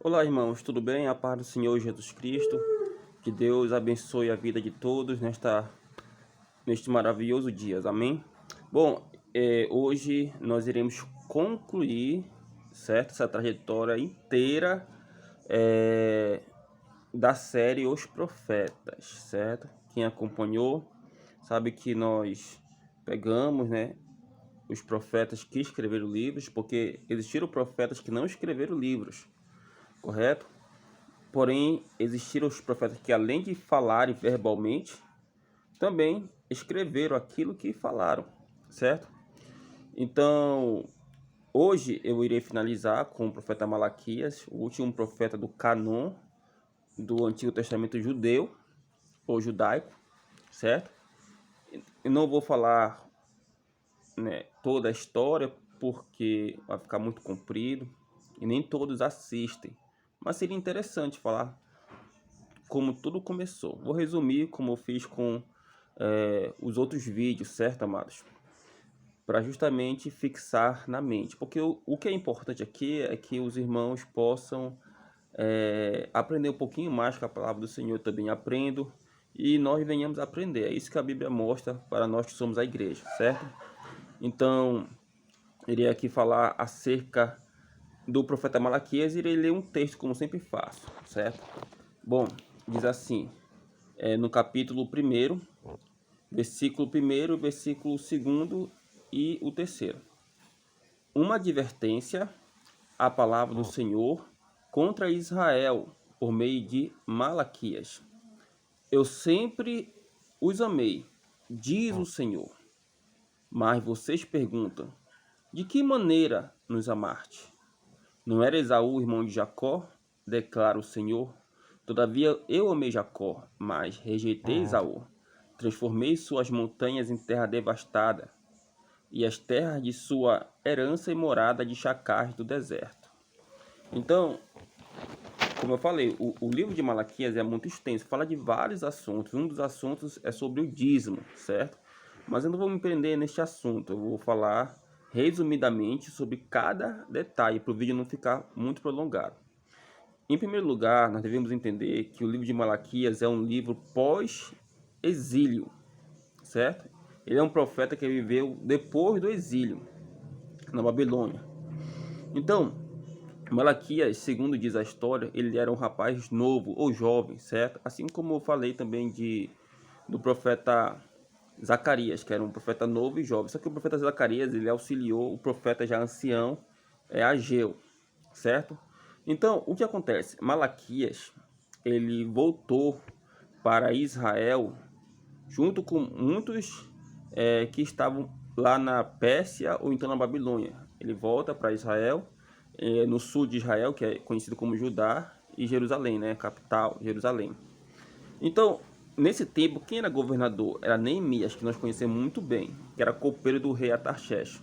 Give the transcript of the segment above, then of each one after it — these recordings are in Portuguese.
Olá, irmãos, tudo bem? A paz do Senhor Jesus Cristo. Que Deus abençoe a vida de todos neste maravilhoso dia. Amém? Bom, hoje nós iremos concluir, certo? Essa trajetória inteira da série Os Profetas, certo? Quem acompanhou sabe que nós pegamos, né, os profetas que escreveram livros, porque existiram profetas que não escreveram livros, correto? Porém, existiram os profetas que, além de falarem verbalmente, também escreveram aquilo que falaram, certo? Então, hoje eu irei finalizar com o profeta Malaquias, o último profeta do Canon do Antigo Testamento judeu ou judaico, certo? Eu não vou falar, né, toda a história porque vai ficar muito comprido e nem todos assistem, mas seria interessante falar como tudo começou. Vou resumir como eu fiz com os outros vídeos, certo, amados? Para justamente fixar na mente. Porque o que é importante aqui é que os irmãos possam aprender um pouquinho mais com a palavra do Senhor. Eu também aprendo e nós venhamos a aprender. É isso que a Bíblia mostra para nós que somos a igreja, certo? Então, irei aqui falar acerca do profeta Malaquias e irei ler um texto, como sempre faço, certo? Bom, diz assim, no capítulo 1º, versículo 1º, versículo 2º e o 3º. Uma advertência à palavra do Senhor contra Israel por meio de Malaquias. Eu sempre os amei, diz o Senhor. Mas vocês perguntam, de que maneira nos amaste? Não era Esaú, irmão de Jacó? Declara o Senhor. Todavia eu amei Jacó, mas rejeitei Esaú. Transformei suas montanhas em terra devastada, e as terras de sua herança em morada de chacais do deserto. Então, como eu falei, o livro de Malaquias é muito extenso, fala de vários assuntos. Um dos assuntos é sobre o dízimo, certo? Mas eu não vou me prender neste assunto, eu vou falar resumidamente sobre cada detalhe, para o vídeo não ficar muito prolongado. Em primeiro lugar, nós devemos entender que o livro de Malaquias é um livro pós-exílio, certo? Ele é um profeta que viveu depois do exílio na Babilônia. Então, Malaquias, segundo diz a história, ele era um rapaz novo ou jovem, certo? Assim como eu falei também do profeta Zacarias, que era um profeta novo e jovem. Só que o profeta Zacarias, ele auxiliou o profeta já ancião, Ageu, certo? Então, o que acontece? Malaquias, ele voltou para Israel junto com muitos que estavam lá na Pérsia ou então na Babilônia. Ele volta para Israel, no sul de Israel, que é conhecido como Judá, e Jerusalém, né, capital, Jerusalém. Então, nesse tempo, quem era governador? Era Neemias, que nós conhecemos muito bem, que era copeiro do rei Atarxés.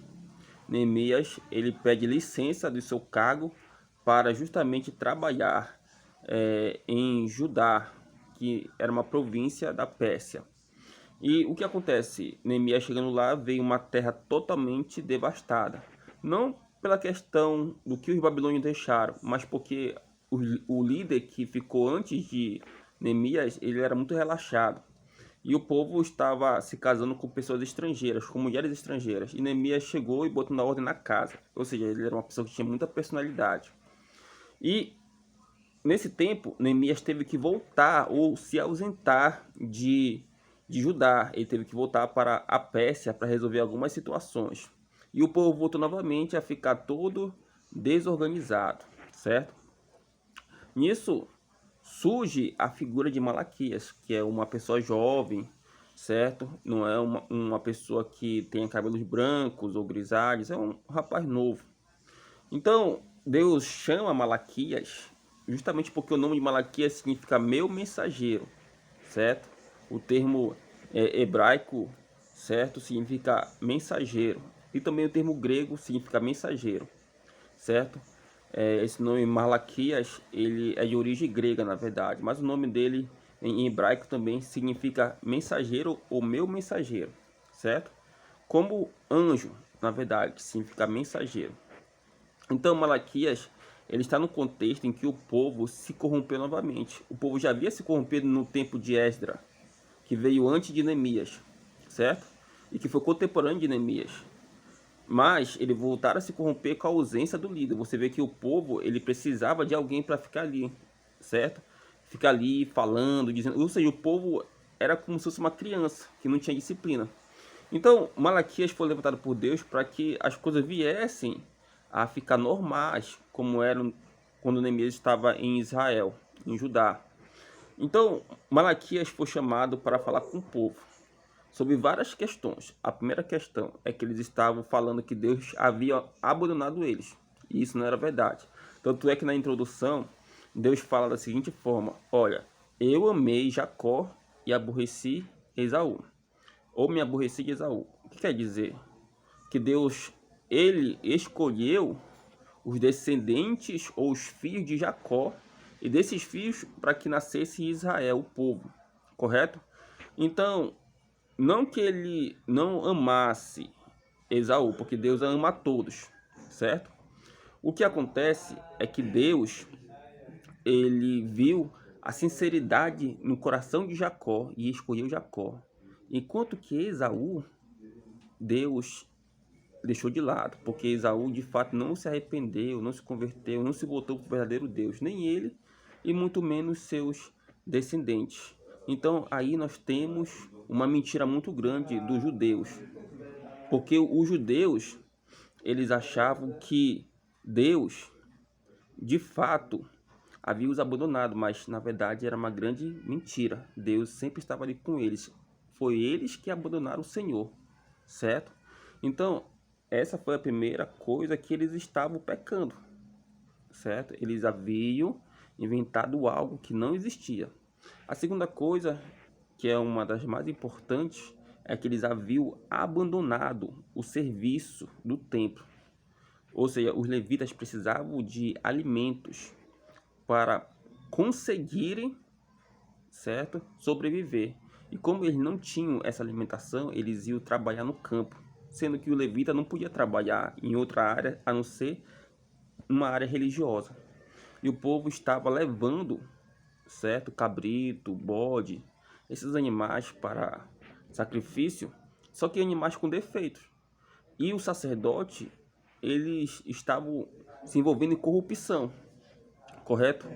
Neemias, ele pede licença do seu cargo para justamente trabalhar em Judá, que era uma província da Pérsia. E o que acontece? Neemias chegando lá, veio uma terra totalmente devastada. Não pela questão do que os babilônios deixaram, mas porque o líder que ficou antes de Neemias, ele era muito relaxado. E o povo estava se casando com pessoas estrangeiras, com mulheres estrangeiras. E Neemias chegou e botou na ordem na casa. Ou seja, ele era uma pessoa que tinha muita personalidade. E nesse tempo, Neemias teve que voltar ou se ausentar de Judá. Ele teve que voltar para a Pérsia para resolver algumas situações. E o povo voltou novamente a ficar todo desorganizado, certo? Nisso surge a figura de Malaquias, que é uma pessoa jovem, certo? Não é uma pessoa que tenha cabelos brancos ou grisalhos, é um rapaz novo. Então, Deus chama Malaquias justamente porque o nome de Malaquias significa meu mensageiro, certo? O termo hebraico, certo, significa mensageiro. E também o termo grego significa mensageiro, certo? Esse nome Malaquias, ele é de origem grega, na verdade, mas o nome dele em hebraico também significa mensageiro ou meu mensageiro, certo? Como anjo, na verdade, significa mensageiro. Então Malaquias, ele está no contexto em que o povo se corrompeu novamente. O povo já havia se corrompido no tempo de Esdra, que veio antes de Neemias, certo? E que foi contemporâneo de Neemias. Mas ele voltaram a se corromper com a ausência do líder. Você vê que o povo, ele precisava de alguém para ficar ali, certo? Ficar ali falando, dizendo... Ou seja, o povo era como se fosse uma criança, que não tinha disciplina. Então, Malaquias foi levantado por Deus para que as coisas viessem a ficar normais, como eram quando Neemias estava em Israel, em Judá. Então, Malaquias foi chamado para falar com o povo sobre várias questões. A primeira questão é que eles estavam falando que Deus havia abandonado eles. E isso não era verdade. Tanto é que na introdução, Deus fala da seguinte forma: olha, eu amei Jacó e aborreci Esaú. Ou me aborreci de Esaú. O que quer dizer? Que Deus, ele escolheu os descendentes ou os filhos de Jacó, e desses filhos para que nascesse Israel, o povo, correto? Então, não que ele não amasse Esaú, porque Deus ama a todos, certo? O que acontece é que Deus, ele viu a sinceridade no coração de Jacó e escolheu Jacó. Enquanto que Esaú, Deus deixou de lado, porque Esaú de fato não se arrependeu, não se converteu, não se voltou para o verdadeiro Deus, nem ele e muito menos seus descendentes. Então aí nós temos uma mentira muito grande dos judeus, porque os judeus, eles achavam que Deus de fato havia os abandonado, mas na verdade era uma grande mentira. Deus sempre estava ali com eles. Foi eles que abandonaram o Senhor, certo? Então, essa foi a primeira coisa que eles estavam pecando, certo? Eles haviam inventado algo que não existia. A segunda coisa, que é uma das mais importantes, é que eles haviam abandonado o serviço do templo. Ou seja, os levitas precisavam de alimentos para conseguirem, certo, sobreviver. E como eles não tinham essa alimentação, eles iam trabalhar no campo, sendo que o levita não podia trabalhar em outra área a não ser uma área religiosa. E o povo estava levando, certo, cabrito, bode, esses animais para sacrifício, só que animais com defeitos. E o sacerdote, eles estavam se envolvendo em corrupção, correto?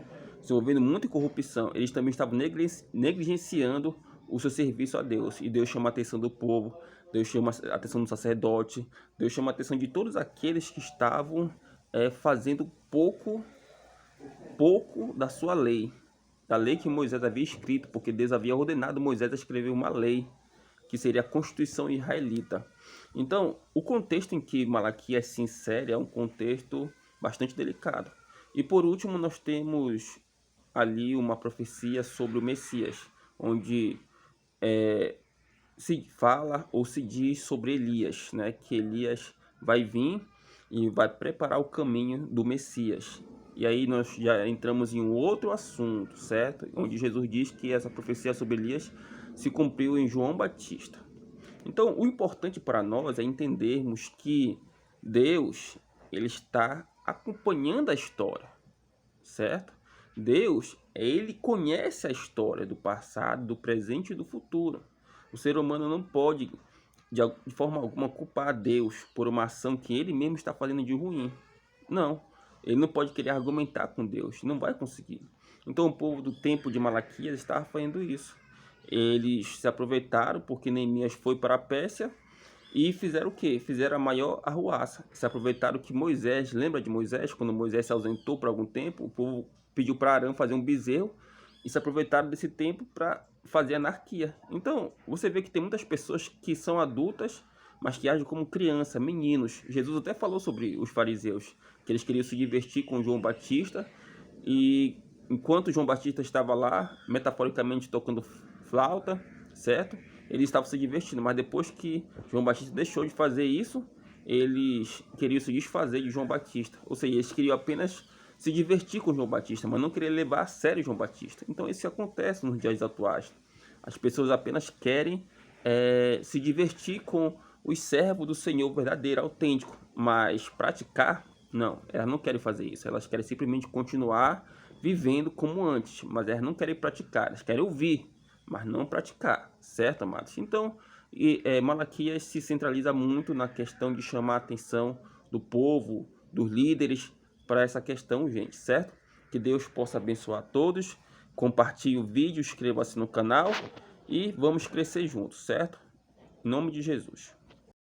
Se envolvendo muito em corrupção. Eles também estavam negligenciando o seu serviço a Deus. E Deus chama a atenção do povo, Deus chama a atenção do sacerdote, Deus chama a atenção de todos aqueles que estavam fazendo pouco da sua lei, da lei que Moisés havia escrito, porque Deus havia ordenado Moisés a escrever uma lei, que seria a Constituição Israelita. Então, o contexto em que Malaquias se insere é um contexto bastante delicado. E por último, nós temos ali uma profecia sobre o Messias, onde se fala ou se diz sobre Elias, né? Que Elias vai vir e vai preparar o caminho do Messias. E aí nós já entramos em um outro assunto, certo? Onde Jesus diz que essa profecia sobre Elias se cumpriu em João Batista. Então, o importante para nós é entendermos que Deus, ele está acompanhando a história, certo? Deus, ele conhece a história do passado, do presente e do futuro. O ser humano não pode, de forma alguma, culpar a Deus por uma ação que ele mesmo está fazendo de ruim. Não, ele não pode querer argumentar com Deus, não vai conseguir. Então, o povo do tempo de Malaquias estava fazendo isso. Eles se aproveitaram porque Neemias foi para a Pérsia e fizeram o quê? Fizeram a maior arruaça. Se aproveitaram que Moisés, lembra de Moisés? Quando Moisés se ausentou por algum tempo, o povo pediu para Arão fazer um bezerro e se aproveitaram desse tempo para fazer anarquia. Então, você vê que tem muitas pessoas que são adultas, mas que agem como criança, meninos. Jesus até falou sobre os fariseus, que eles queriam se divertir com João Batista e enquanto João Batista estava lá, metaforicamente tocando flauta, certo? Eles estavam se divertindo, mas depois que João Batista deixou de fazer isso, eles queriam se desfazer de João Batista. Ou seja, eles queriam apenas se divertir com João Batista, mas não queriam levar a sério João Batista. Então isso acontece nos dias atuais. As pessoas apenas querem se divertir com os servos do Senhor verdadeiro, autêntico, mas praticar Não, elas não querem fazer isso. Elas querem simplesmente continuar vivendo como antes, mas elas não querem praticar. Elas querem ouvir, mas não praticar, certo, amados? Então, Malaquias se centraliza muito na questão de chamar a atenção do povo, dos líderes, para essa questão, gente, certo? Que Deus possa abençoar a todos. Compartilhe o vídeo, inscreva-se no canal e vamos crescer juntos, certo? Em nome de Jesus.